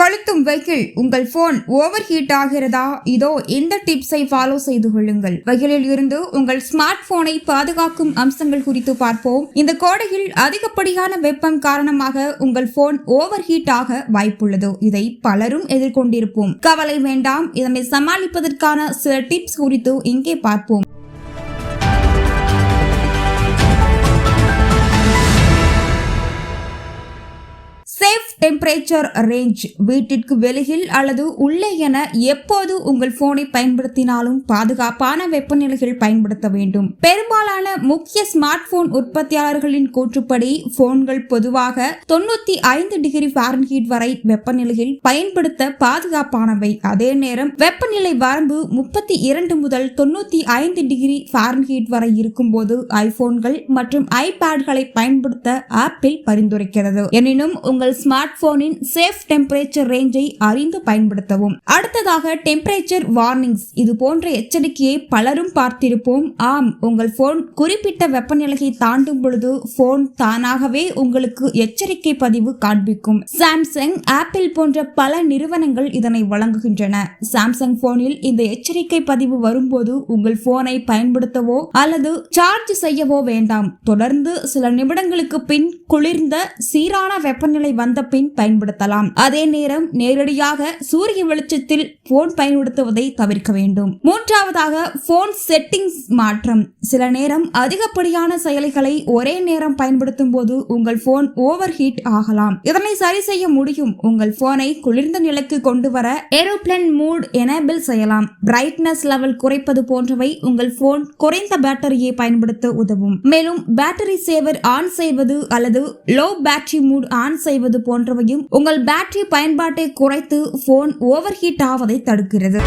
கொளுத்தும் வெயில் உங்கள் போன் ஓவர் ஹீட் ஆகிறதா? இதோ இந்த டிப்ஸை ஃபாலோ செய்து கொள்ளுங்கள். வெயிலில் இருந்து உங்கள் ஸ்மார்ட் போனை பாதுகாக்கும் அம்சங்கள் குறித்து பார்ப்போம். இந்த கோடையில் அதிகப்படியான வெப்பம் காரணமாக உங்கள் போன் ஓவர் ஹீட் ஆக வாய்ப்புள்ளது. இதை பலரும் எதிர்கொண்டிருப்போம். கவலை வேண்டாம். இதனை சமாளிப்பதற்கான சில டிப்ஸ் குறித்து இங்கே பார்ப்போம். Safe temperature range. வீட்டிற்கு வெளியில் அல்லது உள்ளே என எப்போது உங்கள் போனை பயன்படுத்தினாலும் பாதுகாப்பான வெப்பநிலைகள் பயன்படுத்த வேண்டும். பெரும்பாலான முக்கிய ஸ்மார்ட் போன் உற்பத்தியாளர்களின் கூற்றுப்படி போன்கள் பொதுவாக 95 டிகிரி ஃபாரன்ஹீட் வரை வெப்பநிலையில் பயன்படுத்த பாதுகாப்பானவை. அதே நேரம் வெப்பநிலை வரம்பு 32 முதல் 95 டிகிரி ஃபாரன்ஹீட் வரை இருக்கும் போது ஐபோன்கள் மற்றும் ஐபேட்களை பயன்படுத்த ஆப்பிள் பரிந்துரைக்கிறது. எனினும் உங்கள் ஸ்மார்ட் போனின் சேஃப் டெம்பரேச்சர் ரேஞ்சை அறிந்து பயன்படுத்தவும். அடுத்ததாக டெம்பரேச்சர் வார்னிங்ஸ். இது போன்ற எச்சரிக்கையை பலரும் பார்த்திருப்போம். ஆம், உங்கள் போன் குறிப்பிட்ட வெப்பநிலையை தாண்டும் பொழுது போன் தானாகவே உங்களுக்கு எச்சரிக்கை பதிவு காண்பிக்கும். சாம்சங், ஆப்பிள் போன்ற பல நிறுவனங்கள் இதனை வழங்குகின்றன. சாம்சங் போனில் இந்த எச்சரிக்கை பதிவு வரும்போது உங்கள் போனை பயன்படுத்தவோ அல்லது சார்ஜ் செய்யவோ வேண்டாம். தொடர்ந்து சில நிமிடங்களுக்கு பின் குளிர்ந்த சீரான வெப்பநிலை வந்த பின் பயன்படுத்தலாம். அதே நேரம் நேரடியாக சூரிய வெளிச்சத்தில் போன் பயன்படுத்துவதை தவிர்க்க வேண்டும். மூன்றாவதாக போன் செட்டிங்ஸ் மாற்றம். சில நேரம் அதிகப்படியான செயலிகளை ஒரே நேரம் பயன்படுத்தும் போது உங்கள் போன் ஓவர் ஹீட் ஆகலாம். இதனை சரி செய்ய முடியும். உங்கள் போனை குளிர்ந்த நிலைக்கு கொண்டு வர ஏரோப்ளேன் மோட் எனேபிள் செய்யலாம். பிரைட்னஸ் லெவல் குறைப்பது போன்றவை உங்கள் போன் குறைந்த பேட்டரியை பயன்படுத்த உதவும். மேலும் பேட்டரி சேவர் ஆன் செய்வது அல்லது லோ பேட்டரி மோட் ஆன் செய்வது போன்றவையும் உங்கள் பேட்டரி பயன்பாட்டை குறைத்து போன் ஓவர் ஹீட் ஆவதை தடுக்கிறது.